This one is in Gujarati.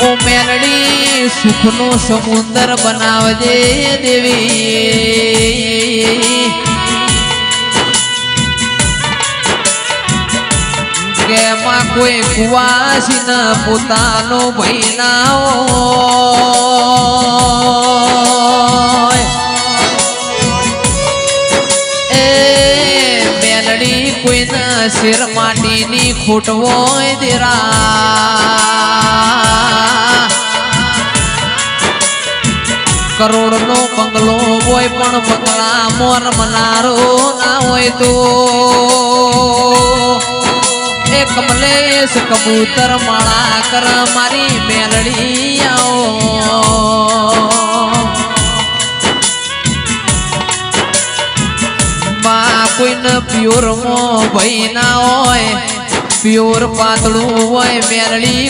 ઓ મેલડી સુખનો સમુદ્ર બનાવજે દેવી કે એમાં કોઈ કુવાસી ન પોતાનો ભાઈ ના હોય એ મેલડી કોઈના શેર માટીની ખોટ હોય દેરા કરોડનો બંગલો હોય પણ બંગલા મોર મનારો ના હોય તો એ કમલેશ કબૂતર માળા કર મારી મેલડી આવો બા કોઈને પ્યોર મો ભાઈ ના હોય પ્યોર પાતળું હોય મેલડી